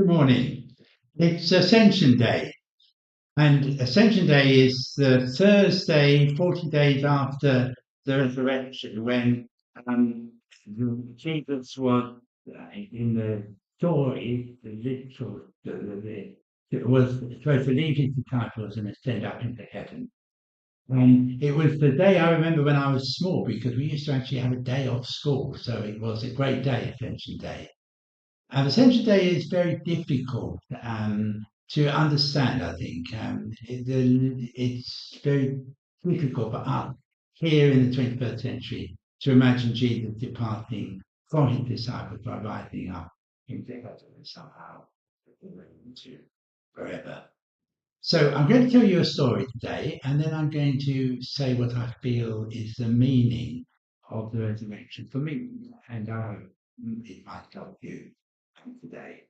Good morning. It's Ascension Day, and Ascension Day is the Thursday, 40 days after the resurrection, when um, Jesus was in the story, the literal, it was supposed to leave his disciples and ascend up into heaven. And it was the day I remember when I was small because we used to actually have a day off school, so it was a great day, Ascension Day. Ascension Day is very difficult to understand, I think. It's very difficult for us here in the 21st century to imagine Jesus departing from his disciples by rising up into heaven somehow to forever. So I'm going to tell you a story today, and then I'm going to say what I feel is the meaning of the resurrection for me, and I hope it might help you today.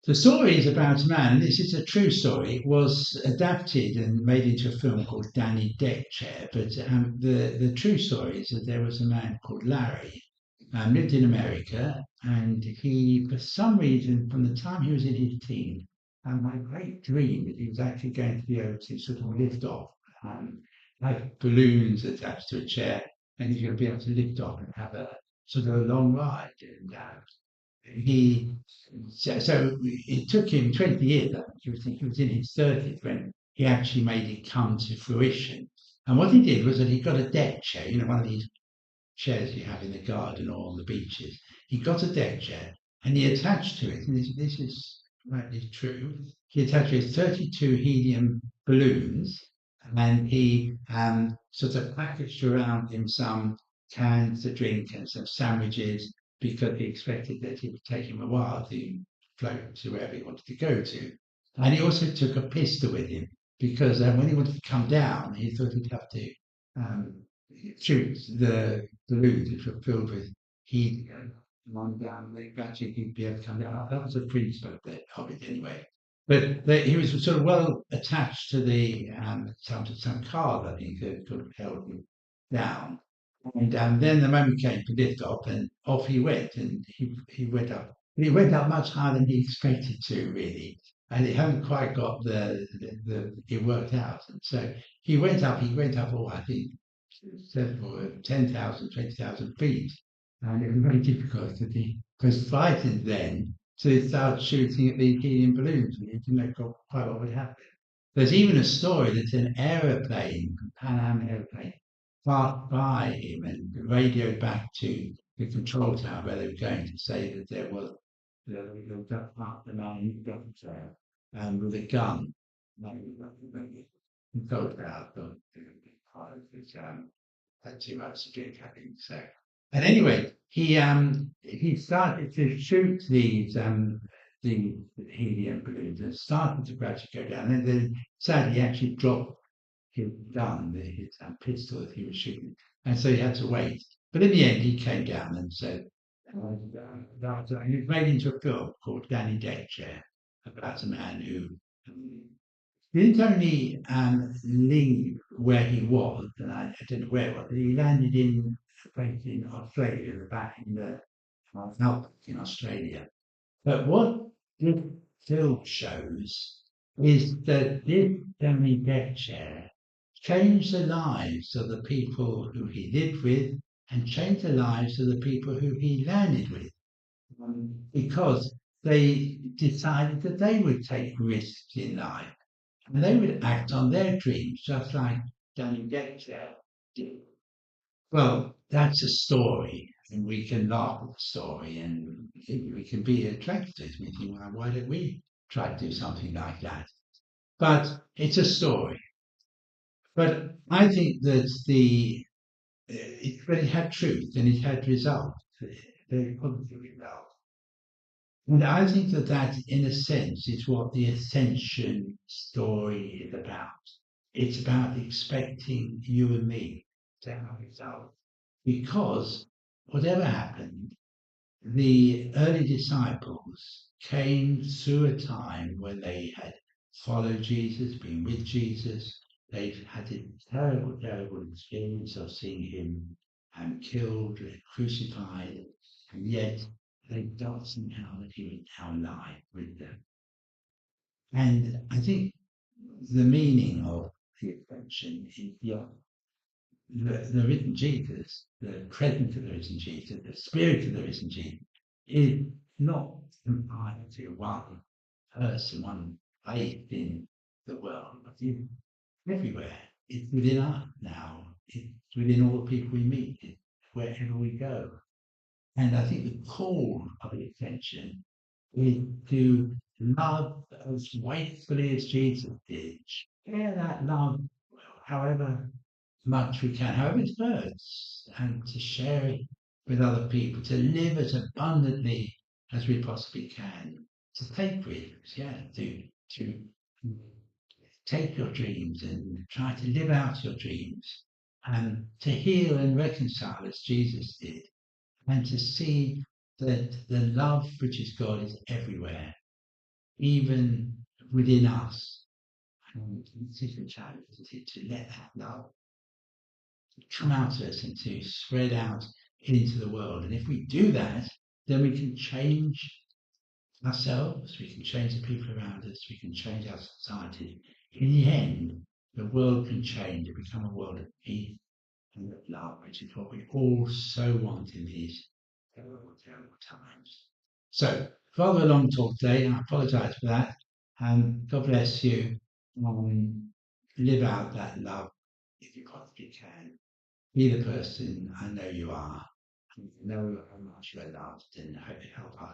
The story is about a man, and this is a true story. It was adapted and made into a film called Danny Deck Chair, but the true story is that there was a man called Larry, lived in America, and he, for some reason, from the time he was in his teens, my great dream that he was actually going to be able to sort of lift off, like balloons attached to a chair, and he's going to be able to lift off and have a sort of a long ride. And he so it took him 20 years. I think he was in his 30s when he actually made it come to fruition. And what he did was that he got a deck chair, one of these chairs you have in the garden or on the beaches. He got a deck chair and he attached to it, and this is rightly true. He attached to it 32 helium balloons, and he sort of packaged around him some cans to drink and some sandwiches because he expected that it would take him a while to float to wherever he wanted to go to. And he also took a pistol with him because when he wanted to come down, he thought he'd have to um, shoot the balloons which were filled with helium. On down, they gradually he'd be able to come down. That was a principle of it anyway. But he was sort of well attached to the some card, I think, that sort of held him down. And then the moment came for lift off, and off he went, and he went up. But he went up much higher than he expected to, really, and it hadn't quite got the it worked out. And so he went up. He went up, I think, several 10,000, 20,000 feet, and it was very difficult because he was frightened then to start shooting at the helium balloons. He didn't know quite what would happen. There's even a story that an aeroplane, a Pan Am aeroplane, passed by him and radioed back to the control tower where they were going to say that there was the man there with a gun. Control tower had too much to drink, I think. So, and anyway, he started to shoot the helium balloons and started to gradually go down. And then sadly, he actually dropped his gun, his pistol that he was shooting, and so he had to wait. But in the end, he came down and said, he was made into a film called Danny Deck Chair about a man who didn't only leave where he was, and I don't know where it was, but he landed in a place in Australia, back in the outback in Australia. But what this film shows is that this Danny Deck Chair changed the lives of the people who he lived with and changed the lives of the people who he landed with because they decided that they would take risks in life and they would act on their dreams just like Danny Dexter did. Well, that's a story, and we can laugh at the story and we can be attracted to it. We think, well, why don't we try to do something like that? But it's a story. But I think that it had truth and it had results, very positive results. And I think that, in a sense, is what the Ascension story is about. It's about expecting you and me to have results. Because whatever happened, the early disciples came through a time when they had followed Jesus, been with Jesus. They've had a terrible, terrible experience of seeing him killed, crucified, and yet they've got somehow that you now lie with them. And I think the meaning of the ascension is the risen Jesus, the presence of the risen Jesus, the spirit of the risen Jesus, is not confined to one person, one place in the world, but it's everywhere. It's within us now. It's within all the people we meet. It's wherever we go. And I think the call of the ascension is to love as faithfully as Jesus did. Share that love however much we can, however it hurts, and to share it with other people, to live as abundantly as we possibly can, to take risks, to take your dreams and try to live out your dreams, and to heal and reconcile as Jesus did, and to see that the love which is God is everywhere, even within us. And this is the challenge, to let that love come out of us and to spread out into the world. And if we do that, then we can change ourselves, we can change the people around us, we can change our society. In the end, the world can change and become a world of peace and of love, which is what we all so want in these terrible, terrible times. So, rather a long talk today, and I apologise for that. And God bless you. Live out that love if you possibly can. Be the person I know you are. Know how much you're loved and help others.